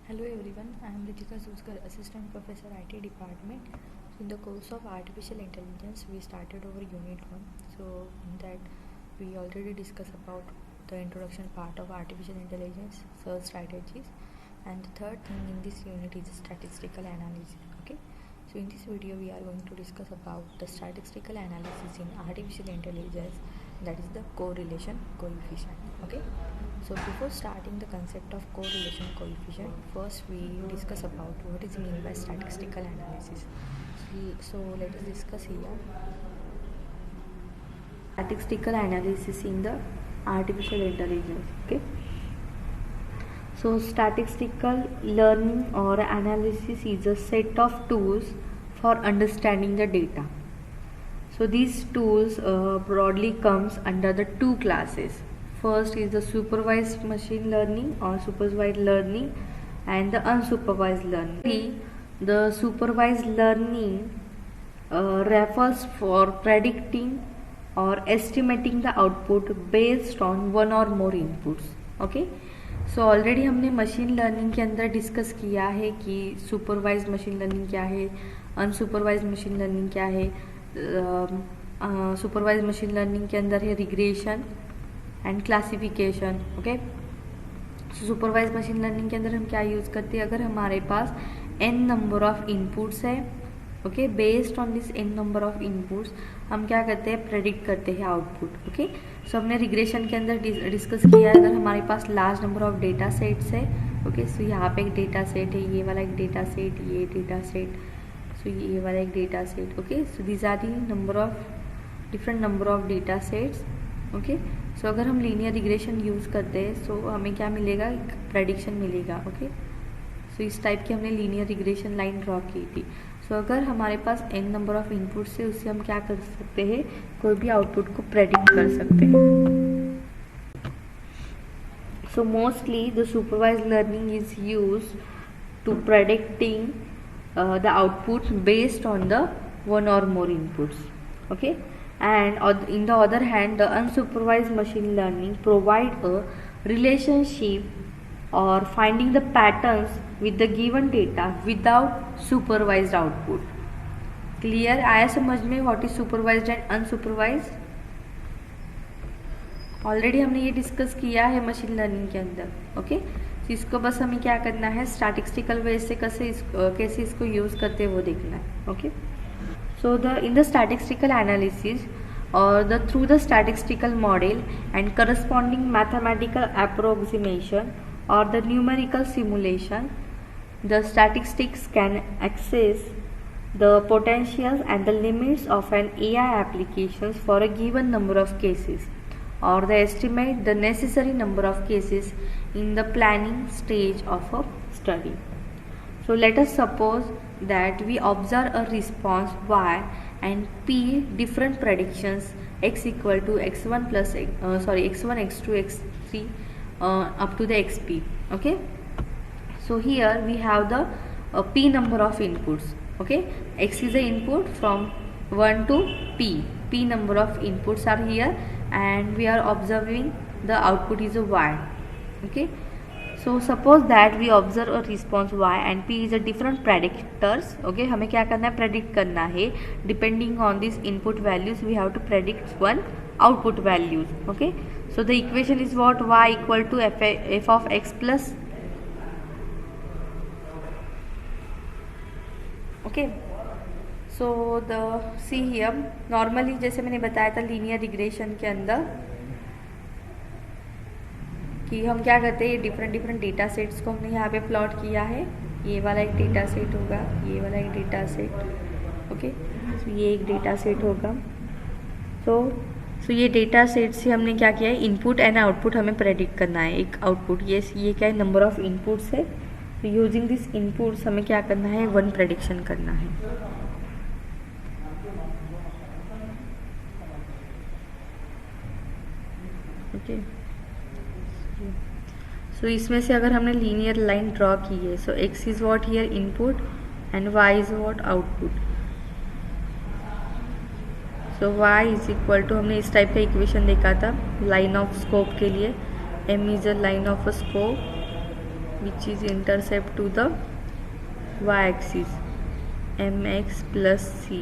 Hello everyone, I am Ritika Suskar, Assistant Professor IT Department. So in the course of Artificial Intelligence, we started our Unit 1. So in that we already discussed about the introduction part of Artificial Intelligence, search strategies, and the third thing in this unit is statistical analysis. Okay, so in this video we are going to discuss about the statistical analysis in Artificial Intelligence, that is the correlation coefficient. Okay, so before starting the concept of correlation coefficient, first we discuss about what is meant by statistical analysis. So let us discuss here statistical analysis in the artificial intelligence. Okay, so statistical learning or analysis is a set of tools for understanding the data. So these tools broadly comes under the two classes. First is the supervised machine learning or supervised learning and the unsupervised learning. The supervised learning refers for predicting or estimating the output based on one or more inputs. Okay, so already हमने machine learning के अंदर discuss किया है कि supervised machine learning क्या है, unsupervised machine learning क्या है. सुपरवाइज्ड मशीन लर्निंग के अंदर है regression and classification. Okay, supervised machine learning के अंदर हम क्या यूज़ करते हैं, अगर हमारे पास n नंबर ऑफ इनपुट्स है, okay, based on this n number of inputs हम क्या करते हैं, प्रेडिक्ट करते हैं आउटपुट. ओके, सो हमने रिग्रेशन के अंदर डिस्कस किया है, अगर हमारे पास large number of data sets है. ओके, सो यहाँ पे एक डेटा सेट है, ये वाला एक डेटा सेट, ये डेटा सेट, सो ये वाला एक data set. Okay, so these are the number of different number of data sets. Okay, so अगर हम लीनियर रिग्रेशन यूज़ करते हैं सो हमें क्या मिलेगा, एक प्रेडिक्शन मिलेगा. ओके, सो इस टाइप की हमने लीनियर रिग्रेशन लाइन ड्रॉ की थी. सो अगर हमारे पास n नंबर ऑफ इनपुट्स है, उससे हम क्या कर सकते हैं, कोई भी आउटपुट को प्रेडिक्ट कर सकते हैं. So mostly the supervised learning is used to predicting the output based on the one or more inputs. Okay, and in the other hand, the unsupervised machine learning provide a relationship or finding the patterns with the given data without supervised output. Clear आया समझ में what is supervised and unsupervised? Already हमने ये discuss किया है machine learning के अंदर. Okay, तो इसको बस हमें क्या करना है, स्टैटिस्टिकल वे से कैसे इसको यूज़ करते हैं वो देखना है. Okay, so in the statistical analysis or through the statistical model and corresponding mathematical approximation or the numerical simulation, the statistics can access the potentials and the limits of an AI applications for a given number of cases, or they estimate the necessary number of cases in the planning stage of a study. So let us suppose that we observe a response y and p different predictions x equal to x1 plus x1 x2 x3 up to the xp. Okay, so here we have the p number of inputs. Okay, x is the input from 1 to p number of inputs are here and we are observing the output is a y. Okay, so suppose that we observe a response y and p is a different predictors. Okay, हमें क्या करना है, predict करना है. Depending on this input values we have to predict one output values. Okay, so the equation is what, y equal to f of x plus. Okay, so the see here normally जैसे मैंने बताया था linear regression के अंदर कि हम क्या करते हैं, डिफरेंट डेटा सेट्स को हमने यहाँ पे प्लॉट किया है. ये वाला एक डेटा सेट होगा, ये वाला एक डेटा सेट. ओके, तो ये एक डेटा सेट होगा. सो ये डेटा सेट से हमने क्या किया है, इनपुट एंड आउटपुट हमें प्रेडिक्ट करना है. एक आउटपुट ये क्या है, नंबर ऑफ इनपुट्स है. तो यूजिंग दिस इनपुट्स हमें क्या करना है, वन प्रेडिक्शन करना है. ओके, सो इसमें से अगर हमने लीनियर लाइन ड्रॉ की है, so x is what here input and y is what output. So y is equal to, हमने इस टाइप का इक्वेशन देखा था लाइन ऑफ स्कोप के लिए, m is a line of a slope which is intercept to the y axis mx plus c.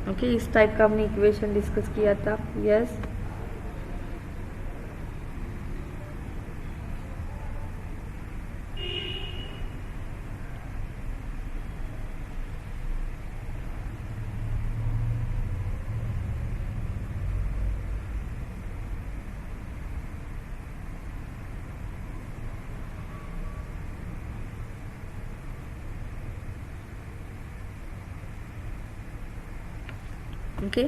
Okay, इस type का हमने इक्वेशन डिस्कस किया था। Yes, okay.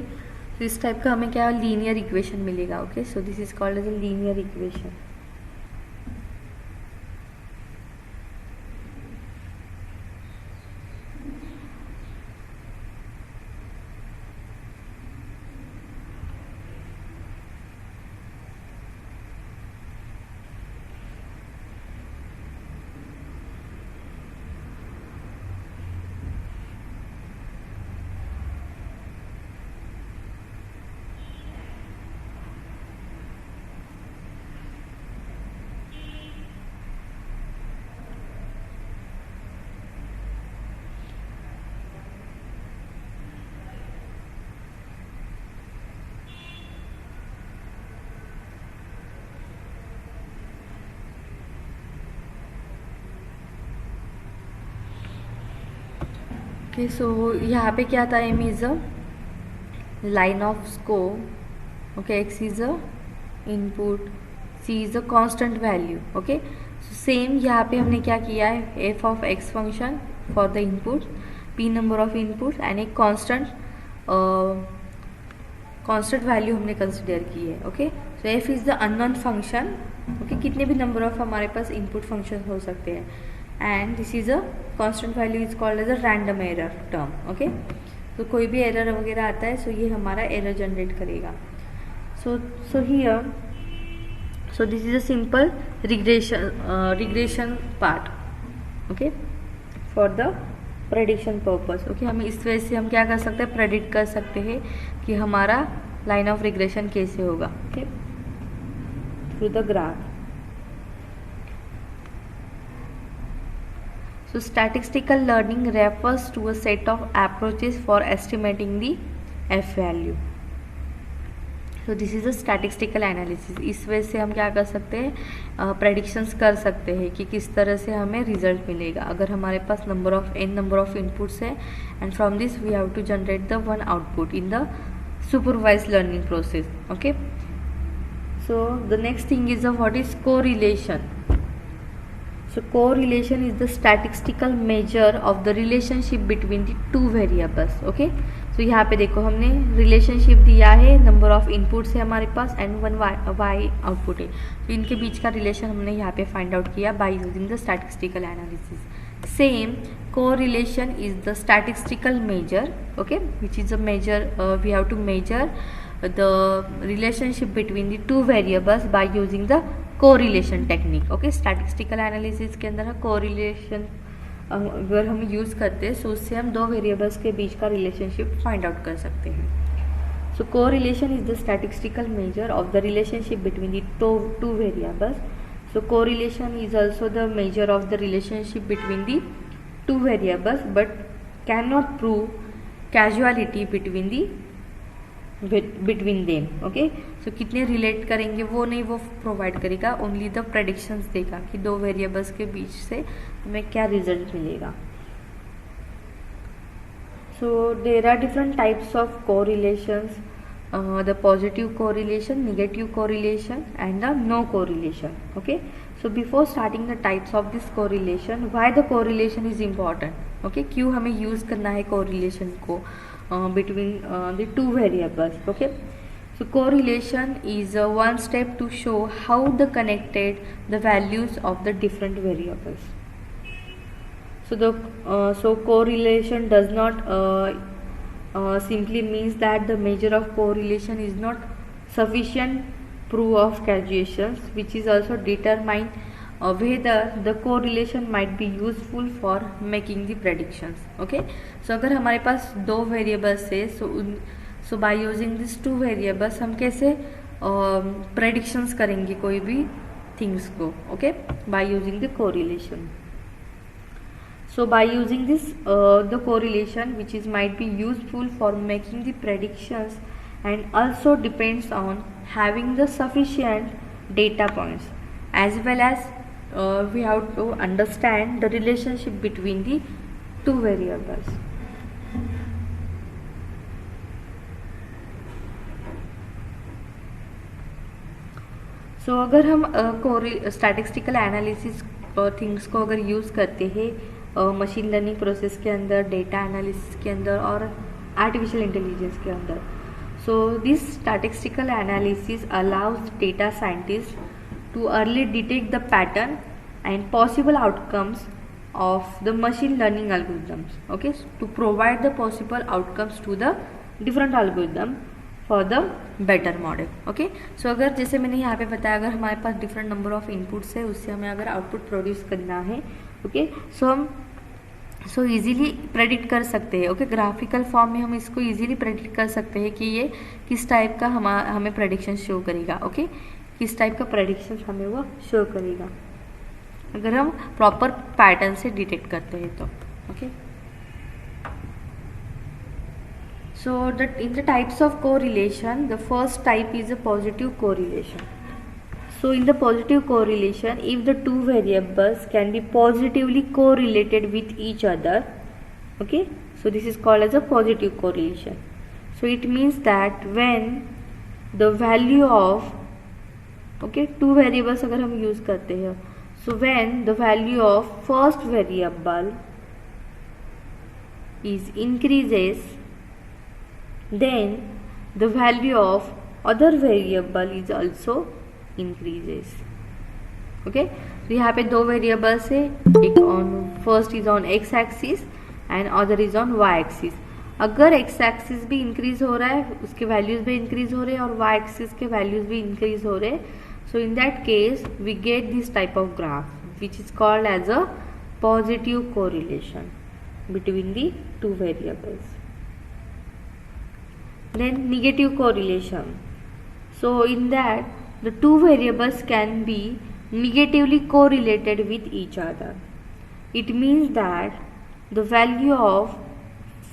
तो इस टाइप का हमें क्या लीनियर इक्वेशन मिलेगा। Okay, so this is called as a linear equation. Okay, so यहाँ पे क्या था, m is a line of slope. Okay, x is a input, c is a constant value. Okay, so same यहाँ पे हमने क्या किया है, F of x function for the input, P number of input and एक constant value हमने consider की है। Okay, so F is the unknown function. Okay, कितने भी नंबर ऑफ हमारे पास इनपुट फंक्शन हो सकते हैं, and this is a constant value is called as a random error term. Okay, तो कोई भी एरर वगैरह आता है, सो ये हमारा एरर जनरेट करेगा। So here, so this is a simple regression part. Okay, for the prediction purpose. Okay, हम इस वजह से हम क्या कर सकते हैं, प्रेडिक्ट कर सकते हैं कि हमारा लाइन ऑफ रिग्रेशन कैसे होगा। Okay, through the graph. So statistical learning refers to a set of approaches for estimating the f value. So this is a statistical analysis. इस वजह से हम क्या कर सकते हैं, predictions कर सकते हैं कि किस तरह से हमें result मिलेगा। अगर हमारे पास number of inputs है, and from this we have to generate the one output in the supervised learning process. Okay. So the next thing is what is correlation. So correlation is the statistical measure of the relationship between the two variables. Okay, so यहाँ पे देखो हमने relationship दिया है, number of inputs है हमारे पास and one y output है, तो इनके बीच का relation हमने यहाँ पे find out किया by using the statistical analysis. Same correlation is the statistical measure, okay, which is a measure we have to measure the relationship between the two variables by using the correlation technique. Okay, statistical analysis के अंदर correlation अगर हम use करते हैं, सो उससे हम दो variables के बीच का रिलेशनशिप फाइंड आउट कर सकते हैं। So correlation is the statistical measure of the relationship between the two variables. So correlation is also the measure of the relationship between the two variables, but can not prove causality between them. Okay, so कितने relate करेंगे वो नहीं वो provide करेगा, only the predictions देगा कि दो variables के बीच से हमें क्या रिजल्ट मिलेगा। So there are different types of correlations, the positive correlation, negative correlation and the no correlation. Okay, so before starting the types of this correlation, why the correlation is important. Okay, क्यों हमें use करना है correlation को between the two variables. Okay, so correlation is one step to show how the connected the values of the different variables. So correlation does not simply means that the measure of correlation is not sufficient proof of causation, which is also determine whether the correlation might be useful for making the predictions. Okay, so अगर हमारे पास दो variables है, so by using this two variables हम कैसे predictions करेंगे कोई भी things को, okay, by using the correlation. So by using this the correlation, which is might be useful for making the predictions, and also depends on having the sufficient data points, as well as we have to understand the relationship between the two variables. सो अगर हम statistical analysis things को अगर use करते हैं machine learning process के अंदर, data analysis के अंदर और आर्टिफिशियल इंटेलिजेंस के अंदर, so this statistical analysis allows data scientist too early detect the pattern and possible outcomes of the machine learning algorithms, okay, to provide the possible outcomes to the different algorithm for the better model, okay. So अगर जैसे मैंने यहाँ पे बताया, अगर हमारे पास different number of inputs है, उससे हमें अगर आउटपुट प्रोड्यूस करना है, ओके, सो हम इजीली प्रेडिक्ट कर सकते हैं, ओके, ग्राफिकल फॉर्म में हम इसको इजीली प्रेडिक्ट कर सकते हैं कि ये किस टाइप का हमें प्रेडिक्शन शो करेगा, ओके, किस टाइप का प्रेडिक्शन हमें वो शो करेगा अगर हम प्रॉपर पैटर्न से डिटेक्ट करते हैं तो, okay. So in the types of correlation, the first type is a positive correlation. So in the positive correlation, if the two variables can be positively correlated with each other, okay, so this is called as a positive correlation. So it means that when the value of, okay, two variables अगर हम use करते हैं, so when the value of first variable is increases, then the value of other variable is also increases, okay. तो यहाँ पे दो variables है, एक on first is on x axis and other is on y axis. अगर x axis भी increase हो रहा है, उसके वैल्यूज भी इंक्रीज हो रहे हैं और वाई एक्सिस के वैल्यूज भी इंक्रीज हो रहे हैं, so in that case we get this type of graph which is called as a positive correlation between the two variables. Then negative correlation, so in that the two variables can be negatively correlated with each other. It means that the value of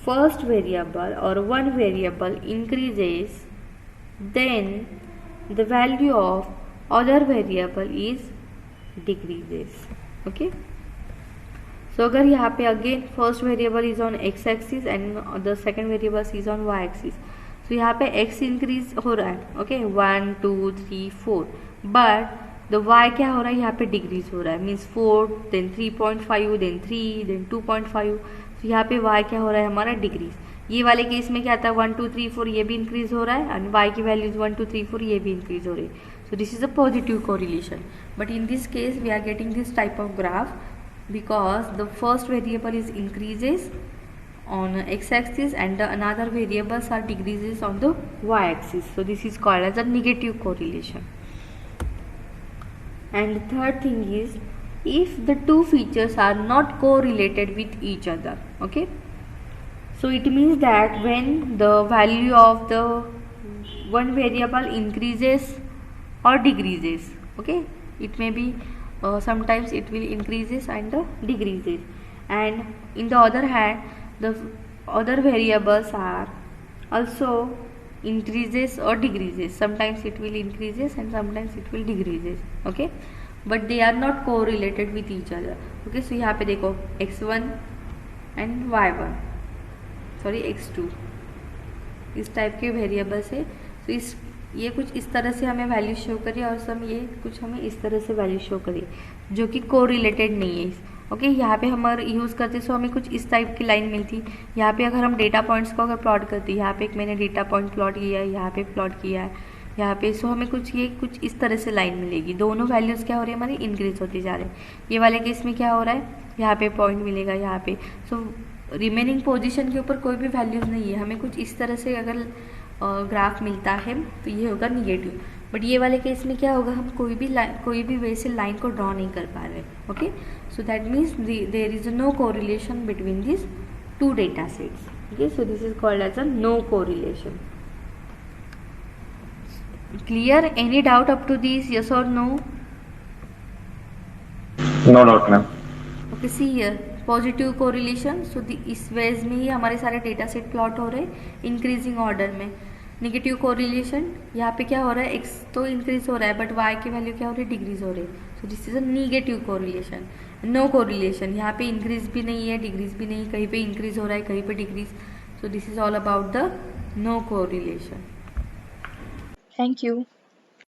first variable or one variable increases, then the value of other variable is decreases, okay. So अगर यहाँ पे again first variable is on x axis and the second variable is on y axis, so यहाँ पे x increase हो रहा है, okay, 1 2 3 4, but the y क्या हो रहा है, यहाँ पे decrease हो रहा है, means 4 then 3.5 then 3 then 2.5, so यहाँ पे y क्या हो रहा है हमारा decrease. ये वाले केस में क्या आता है 1 2 3 4 ये भी इंक्रीज हो रहा है एंड y की वैल्यूज 1 2 3 4 ये भी इंक्रीज हो रही है. So this is a positive correlation, but in this case we are getting this type of graph because the first variable is increases on x axis and the another variables are decreases on the y axis. So this is called as a negative correlation. And the third thing is if the two features are not correlated with each other, okay, so it means that when the value of the one variable increases or decreases, okay, it may be sometimes it will increases and decreases, and in the other hand the other variables are also increases or decreases, sometimes it will increases and sometimes it will decreases, okay, but they are not correlated with each other, okay. So यहाँ पे देखो x1 and y1, sorry x2 इस type के variables है. तो ये कुछ इस तरह से हमें वैल्यू शो करिए और सब ये कुछ हमें इस तरह से वैल्यू शो करिए जो कि कोरिलेटेड नहीं है, ओके. यहाँ पे हम यूज़ करते सो हमें कुछ इस टाइप की लाइन मिलती. यहाँ पे अगर हम डेटा पॉइंट्स को अगर प्लॉट करते, यहाँ पे एक मैंने डेटा पॉइंट प्लॉट किया है, यहाँ पे प्लॉट किया है, यहाँ पे, सो हमें कुछ इस तरह से लाइन मिलेगी. दोनों वैल्यूज़ क्या हो रही है हमारी इंक्रीज होती जा रहे हैं. ये वाले केस में क्या हो रहा है, यहाँ पे पॉइंट मिलेगा यहाँ पे, सो रिमेनिंग पोजीशन के ऊपर कोई भी वैल्यूज़ नहीं है. हमें कुछ इस तरह से अगर ग्राफ मिलता है तो ये होगा निगेटिव. बट ये वाले केस में क्या होगा, हम कोई भी वे से लाइन को ड्रॉ नहीं कर पा रहे, okay. So that means there is no correlation between this two data sets, okay. So this is called as a no correlation. Clear? Any doubt up to this, yes और no? No doubt ma'am. Okay, see here positive correlation, so इस ways में ही हमारे सारे data set plot हो रहे हैं increasing order में। Negative correlation, यहाँ पे क्या हो रहा है, एक्स तो इंक्रीज हो रहा है बट वाई की वैल्यू क्या हो रही है, डिक्रीज हो रही है। So this is a negative correlation. No correlation, यहाँ पे इंक्रीज भी नहीं है डिक्रीज भी नहीं, कहीं पे इंक्रीज हो रहा है कहीं पे decrease. So this is all about the no correlation. Thank you.